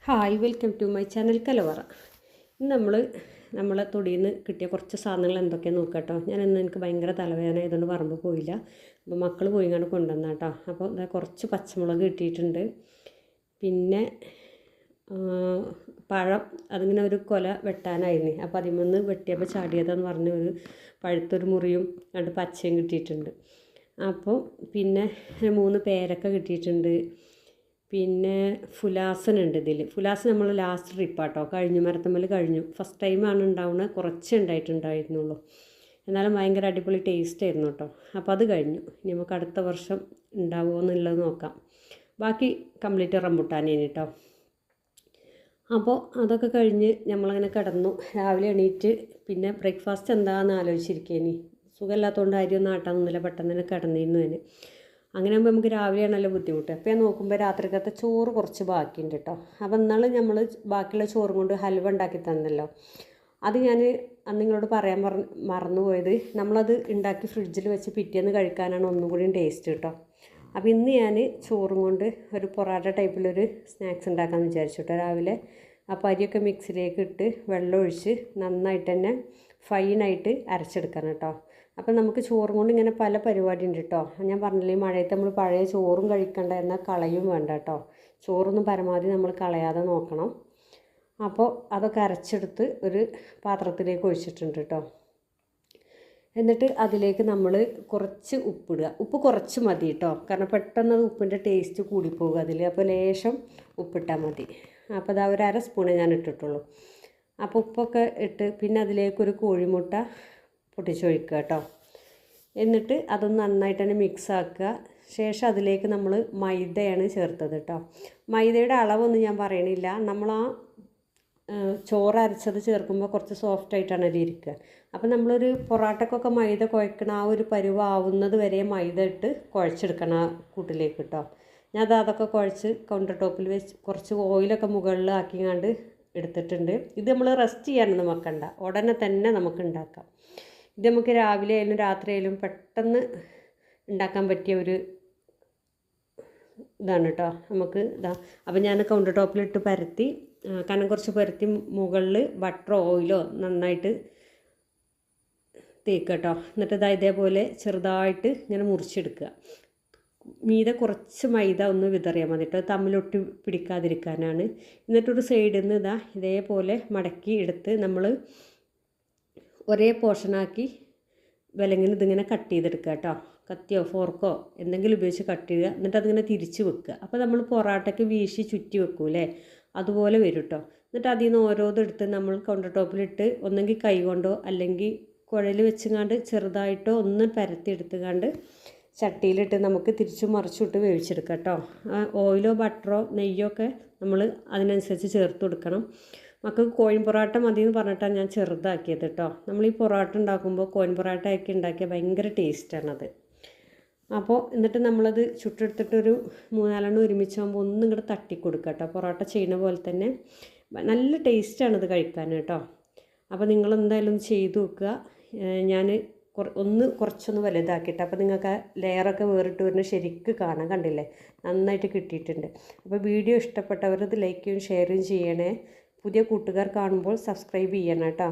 Hi, welcome to my channel Kalavara. ഇന്ന് നമ്മളെ തൊടിയിൽ നിന്ന് കിട്ടിയ കുറച്ച് സാധനങ്ങൾ എന്തൊക്കെയാണ് നോക്കാം കേട്ടോ. ഞാനിന്ന് എനിക്ക് ഭയങ്കര തലവേദന ആയതുകൊണ്ട് പറമ്പ് പോയില്ല. അപ്പോൾ മക്കൾ പോയിങ്ങാണ്ട് കൊണ്ടുവന്ന കേട്ടോ. അപ്പോൾ ഇതാ കുറച്ച് പച്ചമുളക് കിട്ടിയിട്ടുണ്ട്. പിന്നെ പഴം, അതിങ്ങനെ ഒരു കൊല വെട്ടാനായിരുന്നു. അപ്പോൾ അതിൽ നിന്ന് വെട്ടിയപ്പോൾ ചാടിയതെന്ന് പറഞ്ഞ ഒരു പഴുത്തൊരു മുറിയും രണ്ട് പച്ചയും കിട്ടിയിട്ടുണ്ട്. അപ്പോൾ പിന്നെ 3 പേരക്ക കിട്ടിയിട്ടുണ്ട്. പിന്നെ ഫുലാസനുണ്ട് ഇതിൽ. ഫുലാസൻ നമ്മൾ ലാസ്റ്റ് ട്രിപ്പാട്ടോ, കഴിഞ്ഞു, മരത്തമ്മൽ കഴിഞ്ഞു. ഫസ്റ്റ് ടൈമാണ് ഉണ്ടാവുന്നത്, കുറച്ച് ഉണ്ടായിട്ടുണ്ടായിരുന്നുള്ളൂ. എന്നാലും ഭയങ്കര അടിപൊളി ടേസ്റ്റ് ആയിരുന്നു കേട്ടോ. അപ്പോൾ അത് കഴിഞ്ഞു. ഇനി നമുക്ക് അടുത്ത വർഷം ഉണ്ടാവുമോ എന്നുള്ളത് നോക്കാം. ബാക്കി കംപ്ലീറ്റ് റംബുട്ടാനേന് കേട്ടോ. അപ്പോൾ അതൊക്കെ കഴിഞ്ഞ് നമ്മളങ്ങനെ കിടന്നു. രാവിലെ എണീറ്റ് പിന്നെ ബ്രേക്ക്ഫാസ്റ്റ് എന്താണെന്ന് ആലോചിച്ചിരിക്കേനി. സുഖമില്ലാത്തതുകൊണ്ട് അരിയൊന്നും ആട്ടാനൊന്നുമില്ല, പെട്ടെന്ന് തന്നെ കിടന്നിരുന്നു അതിന്. അങ്ങനെ ആകുമ്പോൾ നമുക്ക് രാവിലെയാണല്ലോ ബുദ്ധിമുട്ട്. അപ്പോൾ ഞാൻ നോക്കുമ്പോൾ രാത്രിക്കത്തെ ചോറ് കുറച്ച് ബാക്കിയുണ്ട് കേട്ടോ. അപ്പോൾ ഇന്നാൾ നമ്മൾ ബാക്കിയുള്ള ചോറും കൊണ്ട് ഹൽവ ഉണ്ടാക്കി തന്നല്ലോ. അത് ഞാൻ അന്ന് നിങ്ങളോട് പറയാൻ മറന്നുപോയത്, നമ്മളത് ഉണ്ടാക്കി ഫ്രിഡ്ജിൽ വെച്ച് പിറ്റേന്ന് കഴിക്കാനാണ് ഒന്നും കൂടി ടേസ്റ്റ് കേട്ടോ. അപ്പോൾ ഇന്ന് ഞാൻ ചോറും കൊണ്ട് ഒരു പൊറാട്ട ടൈപ്പിലൊരു സ്നാക്സ് ഉണ്ടാക്കാമെന്ന് വിചാരിച്ചു കേട്ടോ. രാവിലെ അപ്പോൾ അരിയൊക്കെ മിക്സിയിലേക്ക് ഇട്ട് വെള്ളം ഒഴിച്ച് നന്നായിട്ട് തന്നെ ഫൈനായിട്ട് അരച്ചെടുക്കണം കേട്ടോ. അപ്പം നമുക്ക് ചോറും കൊണ്ട് ഇങ്ങനെ പല പരിപാടി ഉണ്ട് കേട്ടോ. ഞാൻ പറഞ്ഞില്ലേ, ഈ മഴയത്ത് നമ്മൾ പഴയ ചോറും കഴിക്കണ്ട, എന്നാൽ കളയും വേണ്ട കേട്ടോ. ചോറൊന്നും പരമാവധി നമ്മൾ കളയാതെ നോക്കണം. അപ്പോൾ അതൊക്കെ അരച്ചെടുത്ത് ഒരു പാത്രത്തിലേക്ക് ഒഴിച്ചിട്ടുണ്ട് കേട്ടോ. എന്നിട്ട് അതിലേക്ക് നമ്മൾ കുറച്ച് ഉപ്പിടുക. ഉപ്പ് കുറച്ച് മതി കേട്ടോ, കാരണം പെട്ടെന്ന് അത് ഉപ്പിൻ്റെ ടേസ്റ്റ് കൂടിപ്പോകും അതിൽ. അപ്പോൾ ലേശം ഉപ്പിട്ടാൽ മതി. അപ്പോൾ അത് ഒരു 1/2 സ്പൂണേ ഞാൻ ഇട്ടിട്ടുള്ളൂ. അപ്പോൾ ഉപ്പൊക്കെ ഇട്ട് പിന്നെ അതിലേക്കൊരു കോഴിമുട്ട പൊട്ടിച്ചൊഴിക്കുക കേട്ടോ. എന്നിട്ട് അതൊന്ന് നന്നായിട്ട് തന്നെ മിക്സ് ആക്കുക. ശേഷം അതിലേക്ക് നമ്മൾ മൈദയാണ് ചേർത്തത് കേട്ടോ. മൈദയുടെ അളവൊന്നും ഞാൻ പറയണില്ല. നമ്മൾ ചോറ് അരച്ചത് ചേർക്കുമ്പോൾ കുറച്ച് സോഫ്റ്റായിട്ടാണ് അത് ഇരിക്കുക. അപ്പോൾ നമ്മളൊരു പൊറാട്ടക്കൊക്കെ മൈദ കുഴക്കണ ആ ഒരു പരുവാവുന്നത് വരെ മൈദ ഇട്ട് കുഴച്ചെടുക്കണം ആ കൂട്ടിലേക്ക് കേട്ടോ. ഞാൻ അതൊക്കെ കുഴച്ച് കൗണ്ടർ ടോപ്പിൽ വെച്ച് കുറച്ച് ഓയിലൊക്കെ മുകളിൽ ആക്കിങ്ങാണ്ട് എടുത്തിട്ടുണ്ട്. ഇത് നമ്മൾ റെസ്റ്റ് ചെയ്യാനൊന്നും വെക്കണ്ട, ഉടനെ തന്നെ നമുക്ക് ഉണ്ടാക്കാം. ഇത് നമുക്ക് രാവിലെ ആയാലും രാത്രി ആയാലും പെട്ടെന്ന് ഉണ്ടാക്കാൻ പറ്റിയ ഒരു ഇതാണ് കേട്ടോ. നമുക്ക് ഇതാ, അപ്പോൾ ഞാൻ കൗണ്ടർ ടോപ്പിലിട്ട് പരത്തി, കനം കുറച്ച് പരത്തി മുകളിൽ ബട്ടറോ ഓയിലോ നന്നായിട്ട് തേക്കുക കേട്ടോ. എന്നിട്ട് ഇതാ ഇതേപോലെ ചെറുതായിട്ട് ഇങ്ങനെ മുറിച്ചെടുക്കുക. മീതെ കുറച്ച് മൈദ ഒന്ന് വിതറിയാൽ മതി കേട്ടോ, തമ്മിലൊട്ടി പിടിക്കാതിരിക്കാനാണ്. എന്നിട്ടൊരു സൈഡിൽ നിന്ന് ഇതേപോലെ മടക്കി എടുത്ത് നമ്മൾ ഒരേ പോർഷനാക്കി വിലങ്ങനെ ഇതിങ്ങനെ കട്ട് ചെയ്തെടുക്കുക കേട്ടോ. കത്തിയോ ഫോർക്കോ എന്തെങ്കിലും ഉപയോഗിച്ച് കട്ട് ചെയ്യുക. എന്നിട്ട് അതിങ്ങനെ തിരിച്ച് വെക്കുക. അപ്പോൾ നമ്മൾ പൊറാട്ടയ്ക്ക് വീശി ചുറ്റി വെക്കൂലേ, അതുപോലെ വരും കേട്ടോ. എന്നിട്ട് അതിൽ നിന്ന് ഓരോന്നെടുത്ത് നമ്മൾ കൗണ്ടർ ടോപ്പിലിട്ട് ഒന്നെങ്കിൽ കൈ കൊണ്ടോ അല്ലെങ്കിൽ കുഴൽ വെച്ചുങ്ങാണ്ട് ചെറുതായിട്ടോ ഒന്ന് പരത്തിയെടുത്തുകൊണ്ട് ചട്ടിയിലിട്ട് നമുക്ക് തിരിച്ചു മറിച്ചിട്ട് വേവിച്ചെടുക്കാം കേട്ടോ. ഓയിലോ ബട്ടറോ നെയ്യോ ഒക്കെ നമ്മൾ അതിനനുസരിച്ച് ചേർത്ത് കൊടുക്കണം. മക്കൾക്ക് കോഴിൻ പൊറാട്ട മതി എന്ന് പറഞ്ഞിട്ടാണ് ഞാൻ ചെറുതാക്കിയത് കേട്ടോ. നമ്മൾ ഈ പൊറാട്ട ഉണ്ടാക്കുമ്പോൾ കോഴിൻ പൊറാട്ട ആക്കി ഉണ്ടാക്കിയാൽ ഭയങ്കര ടേസ്റ്റാണത്. അപ്പോൾ എന്നിട്ട് നമ്മളത് ചുട്ടെടുത്തിട്ടൊരു 3-4 ഒരുമിച്ചാകുമ്പോൾ ഒന്നും ഇങ്ങോട്ട് തട്ടിക്കൊടുക്കുക കേട്ടോ. പൊറോട്ട ചെയ്യുന്ന പോലെ തന്നെ നല്ല ടേസ്റ്റാണിത് കഴിക്കാൻ കേട്ടോ. അപ്പോൾ നിങ്ങളെന്തായാലും ചെയ്ത് നോക്കുക. ഞാൻ കുറച്ചൊന്ന് വലുതാക്കിയിട്ട്, അപ്പോൾ നിങ്ങൾക്ക് ലെയറൊക്കെ വേറിട്ട് വരുന്ന ശരിക്ക് കാണാൻ കണ്ടില്ലേ, നന്നായിട്ട് കിട്ടിയിട്ടുണ്ട്. അപ്പോൾ വീഡിയോ ഇഷ്ടപ്പെട്ടവരത് ലൈക്കും ഷെയറും ചെയ്യണേ. പുതിയ കൂട്ടുകാർ കാണുമ്പോൾ സബ്സ്ക്രൈബ് ചെയ്യണം കേട്ടോ.